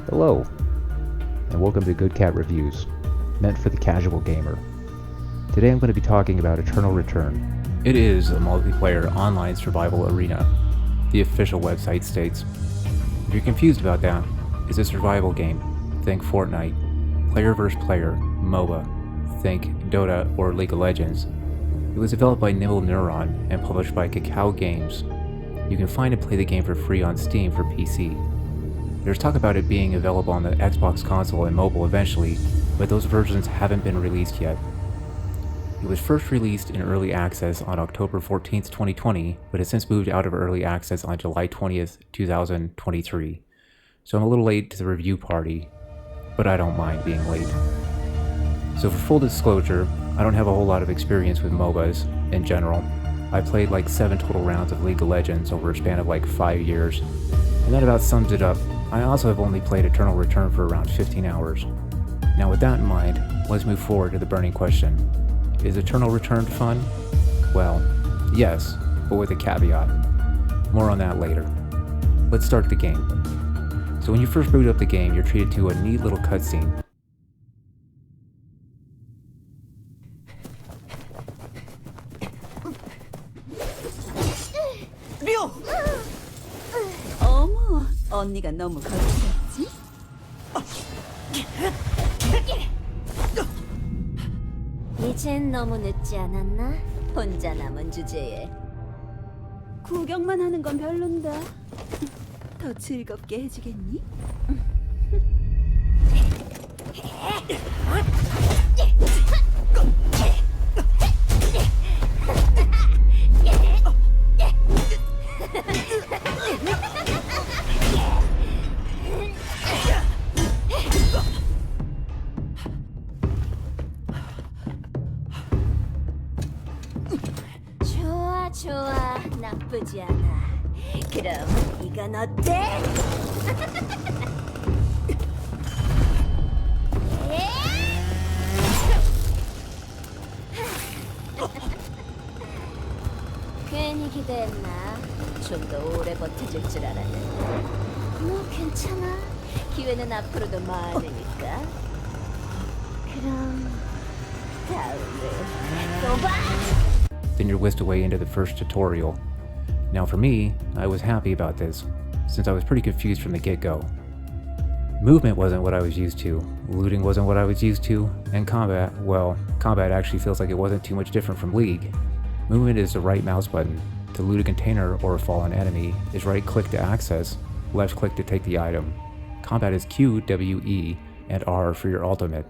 Hello, and welcome to Goodcat Reviews, meant for the casual gamer. Today I'm going to be talking about Eternal Return. It is a multiplayer online survival arena, the official website states. If you're confused about that, it's a survival game. Think Fortnite. Player vs. player, MOBA. Think Dota or League of Legends. It was developed by Nimble Neuron and published by Cacao Games. You can find and play the game for free on Steam for PC. There's talk about it being available on the Xbox console and mobile eventually, but those versions haven't been released yet. It was first released in early access on October 14th, 2020, but has since moved out of early access on July 20th, 2023. So I'm a little late to the review party, but I don't mind being late. So for full disclosure, I don't have a whole lot of experience with MOBAs in general. I played like 7 total rounds of League of Legends over a span of like 5 years, and that about sums it up. I also have only played Eternal Return for around 15 hours. Now with that in mind, let's move forward to the burning question. Is Eternal Return fun? Well, yes, but with a caveat. More on that later. Let's start the game. So when you first boot up the game, you're treated to a neat little cutscene. 어머, 언니가 너무 거칠었지? 이젠 너무 늦지 않았나? 혼자 남은 주제에 구경만 하는 건 별론데 더 즐겁게 해주겠니? 좋아, 나쁘지 않아. 그럼 이건 어때? 괜히 기대했나? 좀 더 오래 버텨줄 줄 알았는데 뭐 괜찮아. 기회는 앞으로도 많으니까 그럼 다음에 또 봐! Then you're whisked away into the first tutorial. Now for me, I was happy about this, since I was pretty confused from the get-go. Movement wasn't what I was used to, looting wasn't what I was used to, and combat, well, combat actually feels like it wasn't too much different from League. Movement is the right mouse button. To loot a container or a fallen enemy is right-click to access, left-click to take the item. Combat is Q, W, E, and R for your ultimate.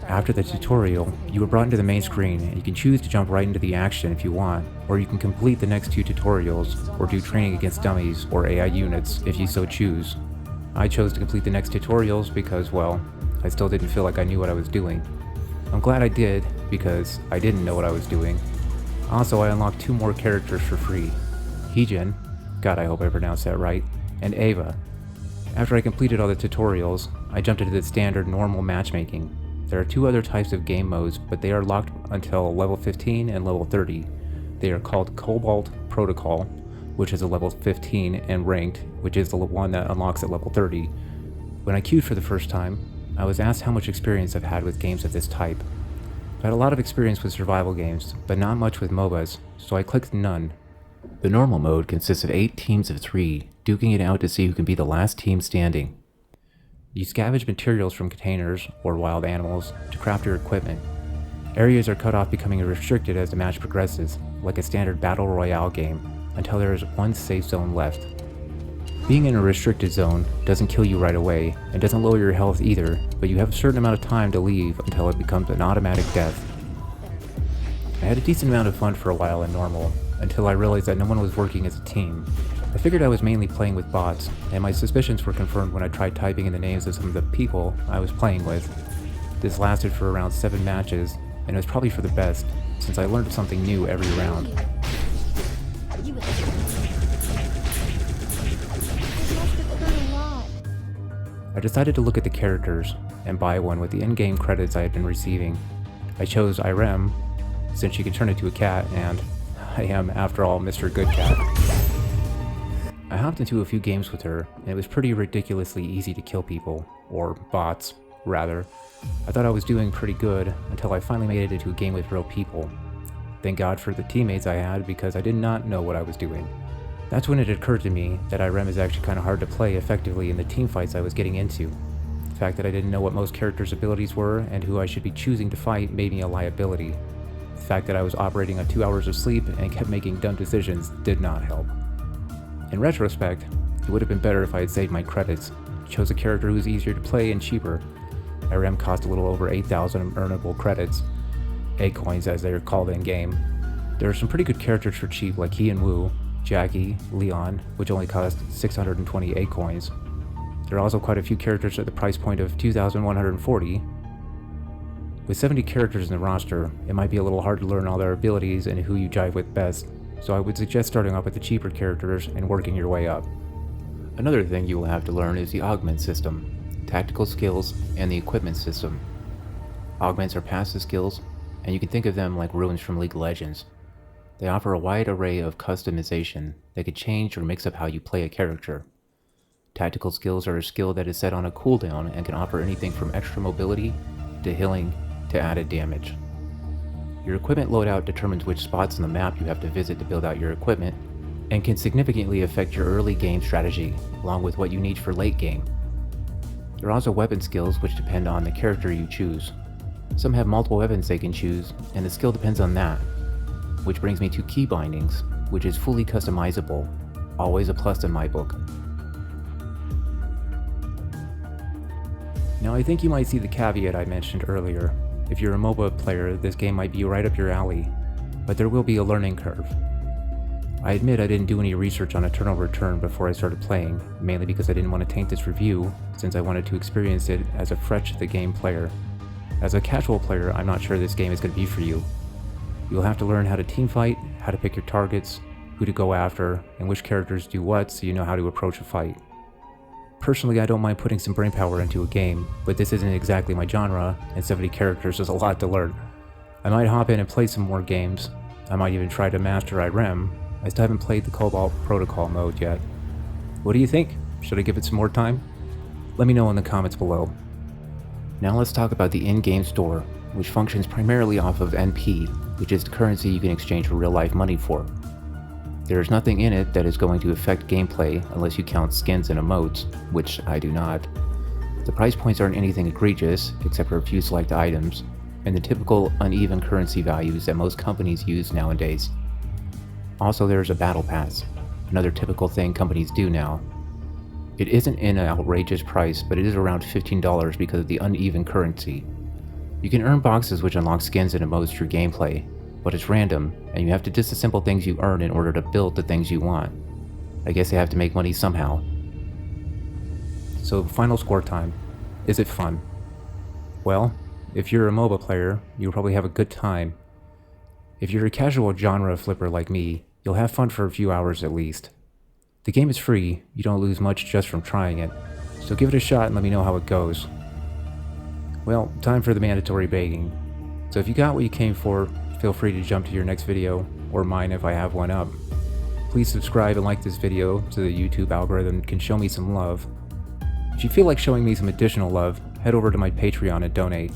After the tutorial, you are brought into the main screen and you can choose to jump right into the action if you want, or you can complete the next 2 tutorials, or do training against dummies or AI units if you so choose. I chose to complete the next tutorials because, well, I still didn't feel like I knew what I was doing. I'm glad I did, because I didn't know what I was doing. Also, I unlocked 2 more characters for free. Heejin, God I hope I pronounced that right, and Ava. After I completed all the tutorials, I jumped into the standard normal matchmaking. There are 2 other types of game modes, but they are locked until level 15 and level 30. They are called Cobalt Protocol, which is a level 15, and Ranked, which is the one that unlocks at level 30. When I queued for the first time, I was asked how much experience I've had with games of this type. I had a lot of experience with survival games, but not much with MOBAs, so I clicked none. The normal mode consists of 8 teams of 3, duking it out to see who can be the last team standing. You scavenge materials from containers or wild animals to craft your equipment. Areas are cut off, becoming restricted as the match progresses, like a standard battle royale game, until there is 1 safe zone left. Being in a restricted zone doesn't kill you right away, and doesn't lower your health either, but you have a certain amount of time to leave until it becomes an automatic death. I had a decent amount of fun for a while in normal, until I realized that no one was working as a team. I figured I was mainly playing with bots, and my suspicions were confirmed when I tried typing in the names of some of the people I was playing with. This lasted for around 7 matches, and it was probably for the best, since I learned something new every round. I decided to look at the characters and buy one with the in-game credits I had been receiving. I chose Irem, since she can turn into a cat, and I am, after all, Mr. Goodcat. I hopped into a few games with her, and it was pretty ridiculously easy to kill people, or bots, rather. I thought I was doing pretty good until I finally made it into a game with real people. Thank God for the teammates I had, because I did not know what I was doing. That's when it occurred to me that Irem is actually kind of hard to play effectively in the team fights I was getting into. The fact that I didn't know what most characters' abilities were and who I should be choosing to fight made me a liability. The fact that I was operating on 2 hours of sleep and kept making dumb decisions did not help. In retrospect, it would have been better if I had saved my credits, chose a character who was easier to play and cheaper. Irem cost a little over 8,000 earnable credits, egg coins as they are called in-game. There are some pretty good characters for cheap like He and Woo, Jackie, Leon, which only cost 620 egg coins. There are also quite a few characters at the price point of 2,140. With 70 characters in the roster, it might be a little hard to learn all their abilities and who you jive with best, so I would suggest starting off with the cheaper characters and working your way up. Another thing you will have to learn is the augment system, tactical skills, and the equipment system. Augments are passive skills, and you can think of them like runes from League of Legends. They offer a wide array of customization that can change or mix up how you play a character. Tactical skills are a skill that is set on a cooldown and can offer anything from extra mobility to healing to added damage. Your equipment loadout determines which spots on the map you have to visit to build out your equipment, and can significantly affect your early game strategy, along with what you need for late game. There are also weapon skills which depend on the character you choose. Some have multiple weapons they can choose, and the skill depends on that. Which brings me to key bindings, which is fully customizable, always a plus in my book. Now I think you might see the caveat I mentioned earlier. If you're a MOBA player, this game might be right up your alley, but there will be a learning curve. I admit I didn't do any research on Eternal Return before I started playing, mainly because I didn't want to taint this review, since I wanted to experience it as a fresh to the game player. As a casual player, I'm not sure this game is going to be for you. You'll have to learn how to teamfight, how to pick your targets, who to go after, and which characters do what so you know how to approach a fight. Personally, I don't mind putting some brainpower into a game, but this isn't exactly my genre, and 70 characters is a lot to learn. I might hop in and play some more games. I might even try to master Irem. I still haven't played the Cobalt Protocol mode yet. What do you think? Should I give it some more time? Let me know in the comments below. Now let's talk about the in-game store, which functions primarily off of NP, which is the currency you can exchange for real-life money for. There is nothing in it that is going to affect gameplay unless you count skins and emotes, which I do not. The price points aren't anything egregious, except for a few select items, and the typical uneven currency values that most companies use nowadays. Also, there's a battle pass, another typical thing companies do now. It isn't an outrageous price, but it is around $15 because of the uneven currency. You can earn boxes which unlock skins and emotes through gameplay, but it's random, and you have to disassemble things you earn in order to build the things you want. I guess they have to make money somehow. So, final score time. Is it fun? Well, if you're a MOBA player, you'll probably have a good time. If you're a casual genre flipper like me, you'll have fun for a few hours at least. The game is free, you don't lose much just from trying it, so give it a shot and let me know how it goes. Well, time for the mandatory begging. So if you got what you came for, feel free to jump to your next video, or mine if I have one up. Please subscribe and like this video so the YouTube algorithm can show me some love. If you feel like showing me some additional love, head over to my Patreon and donate.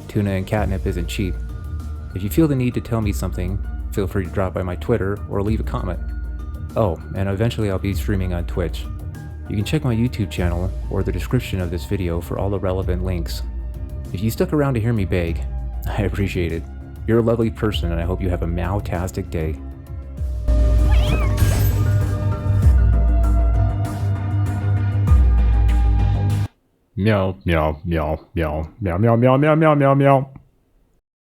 Tuna and catnip isn't cheap. If you feel the need to tell me something, feel free to drop by my Twitter or leave a comment. Oh, and eventually I'll be streaming on Twitch. You can check my YouTube channel or the description of this video for all the relevant links. If you stuck around to hear me beg, I appreciate it. You're a lovely person and I hope you have a meow-tastic day. Meow, meow, meow, meow, meow, meow, meow, meow, meow, meow, meow.